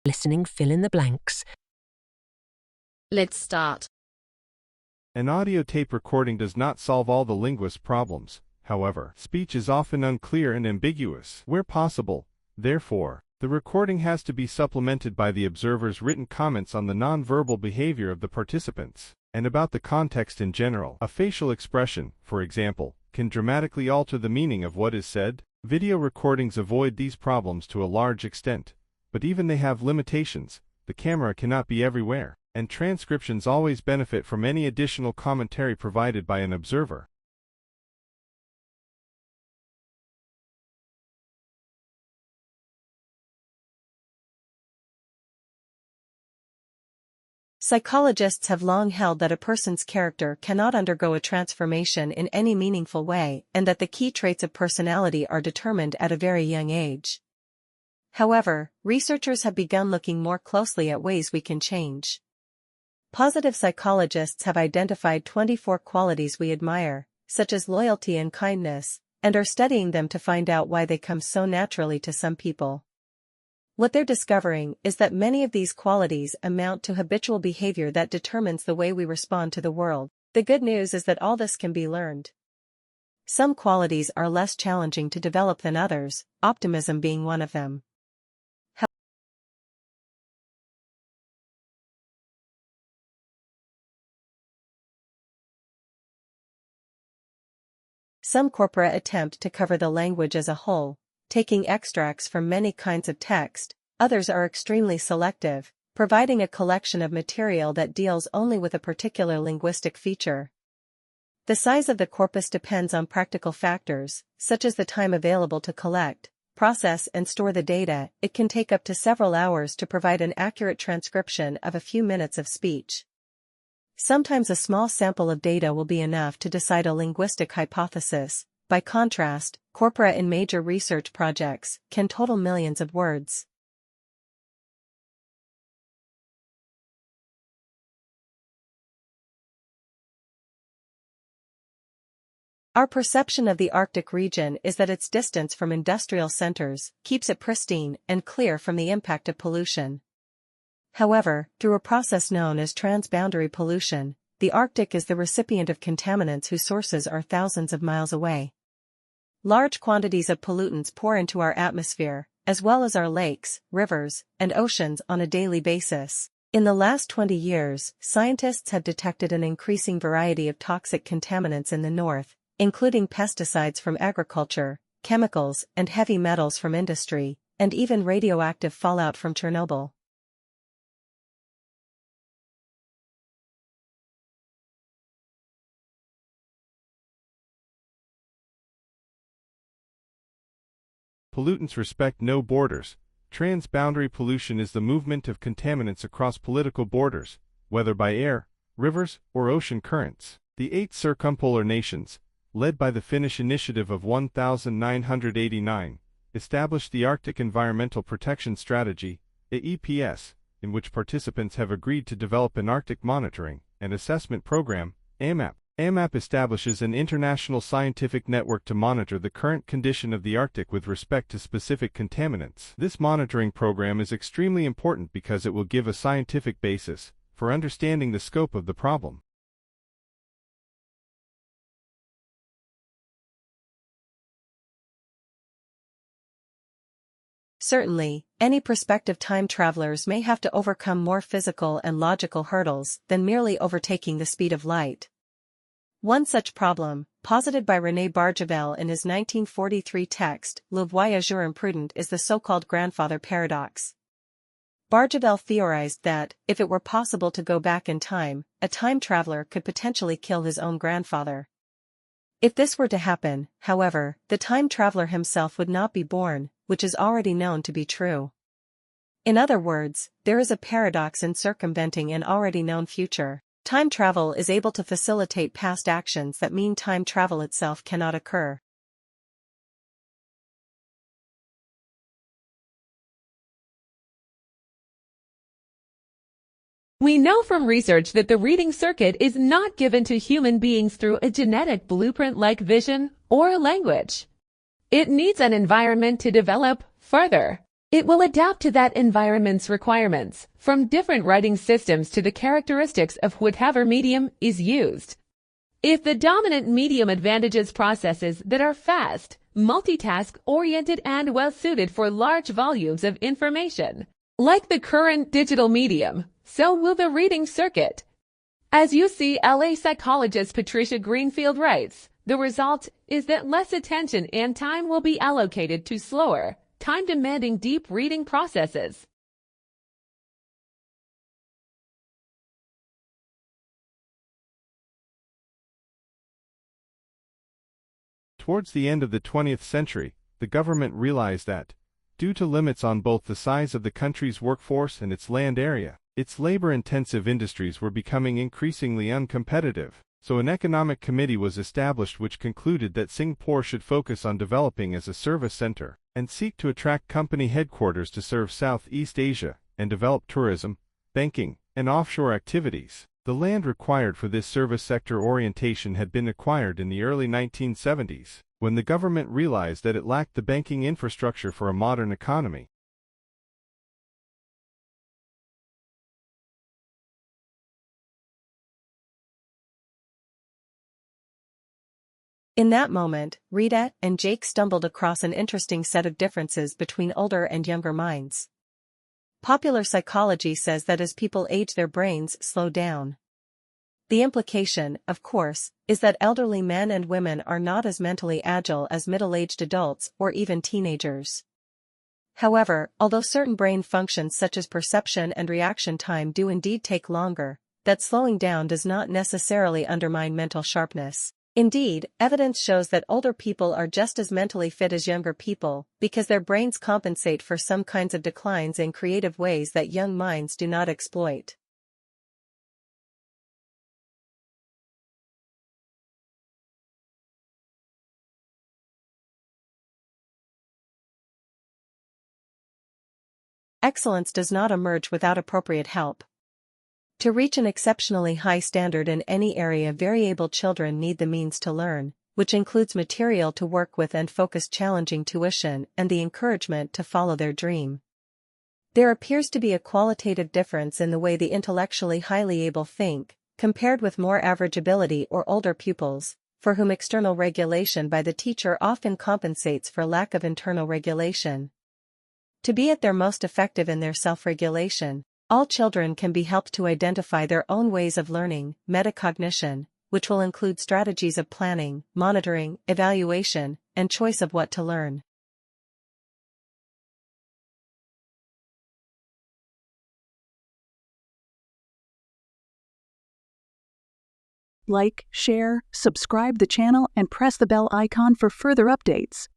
Listening Fill in the Blanks. Let's start. An audio tape recording does not solve all the linguist's problems. However, speech is often unclear and ambiguous. Where possible, therefore, the recording has to be supplemented by the observer's written comments on the nonverbal behavior of the participants, and about the context in general. A facial expression, for example, can dramatically alter the meaning of what is said. Video recordings avoid these problems to a large extent, but even they have limitations. The camera cannot be everywhere, and transcriptions always benefit from any additional commentary provided by an observer. Psychologists have long held that a person's character cannot undergo a transformation in any meaningful way, and that the key traits of personality are determined at a very young age. However, researchers have begun looking more closely at ways we can change. Positive psychologists have identified 24 qualities we admire, such as loyalty and kindness, and are studying them to find out why they come so naturally to some people. What they're discovering is that many of these qualities amount to habitual behavior that determines the way we respond to the world. The good news is that all this can be learned. Some qualities are less challenging to develop than others, optimism being one of them. Some corpora attempt to cover the language as a whole, taking extracts from many kinds of text. Others are extremely selective, providing a collection of material that deals only with a particular linguistic feature. The size of the corpus depends on practical factors, such as the time available to collect, process and store the data. It can take up to several hours to provide an accurate transcription of a few minutes of speech. Sometimes a small sample of data will be enough to decide a linguistic hypothesis. By contrast, corpora in major research projects can total millions of words. Our perception of the Arctic region is that its distance from industrial centers keeps it pristine and clear from the impact of pollution. However, through a process known as transboundary pollution, the Arctic is the recipient of contaminants whose sources are thousands of miles away. Large quantities of pollutants pour into our atmosphere, as well as our lakes, rivers, and oceans on a daily basis. In the last 20 years, scientists have detected an increasing variety of toxic contaminants in the north, including pesticides from agriculture, chemicals and heavy metals from industry, and even radioactive fallout from Chernobyl. Pollutants respect no borders. Transboundary pollution is the movement of contaminants across political borders, whether by air, rivers, or ocean currents. The 8 circumpolar nations, led by the Finnish Initiative of 1989, established the Arctic Environmental Protection Strategy, EEPS, in which participants have agreed to develop an Arctic Monitoring and Assessment Program, AMAP. AMAP establishes an international scientific network to monitor the current condition of the Arctic with respect to specific contaminants. This monitoring program is extremely important because it will give a scientific basis for understanding the scope of the problem. Certainly, any prospective time travelers may have to overcome more physical and logical hurdles than merely overtaking the speed of light. One such problem, posited by René Barjavel in his 1943 text, Le Voyageur Imprudent, is the so-called grandfather paradox. Barjavel theorized that, if it were possible to go back in time, a time traveler could potentially kill his own grandfather. If this were to happen, however, the time traveler himself would not be born, which is already known to be true. In other words, there is a paradox in circumventing an already known future. Time travel is able to facilitate past actions that mean time travel itself cannot occur. We know from research that the reading circuit is not given to human beings through a genetic blueprint like vision or language. It needs an environment to develop further. It will adapt to that environment's requirements, from different writing systems to the characteristics of whatever medium is used. If the dominant medium advantages processes that are fast, multitask-oriented and well-suited for large volumes of information, like the current digital medium, so will the reading circuit. As UCLA psychologist Patricia Greenfield writes, the result is that less attention and time will be allocated to slower, time-demanding deep reading processes. Towards the end of the 20th century, the government realized that, due to limits on both the size of the country's workforce and its land area, its labor-intensive industries were becoming increasingly uncompetitive. So an economic committee was established which concluded that Singapore should focus on developing as a service center and seek to attract company headquarters to serve Southeast Asia and develop tourism, banking, and offshore activities. The land required for this service sector orientation had been acquired in the early 1970s, when the government realized that it lacked the banking infrastructure for a modern economy. In that moment, Rita and Jake stumbled across an interesting set of differences between older and younger minds. Popular psychology says that as people age, their brains slow down. The implication, of course, is that elderly men and women are not as mentally agile as middle-aged adults or even teenagers. However, although certain brain functions such as perception and reaction time do indeed take longer, that slowing down does not necessarily undermine mental sharpness. Indeed, evidence shows that older people are just as mentally fit as younger people, because their brains compensate for some kinds of declines in creative ways that young minds do not exploit. Excellence does not emerge without appropriate help. To reach an exceptionally high standard in any area, very able children need the means to learn, which includes material to work with and focused challenging tuition and the encouragement to follow their dream. There appears to be a qualitative difference in the way the intellectually highly able think, compared with more average ability or older pupils, for whom external regulation by the teacher often compensates for lack of internal regulation. To be at their most effective in their self-regulation, all children can be helped to identify their own ways of learning, metacognition, which will include strategies of planning, monitoring, evaluation, and choice of what to learn. Like, share, subscribe the channel, and press the bell icon for further updates.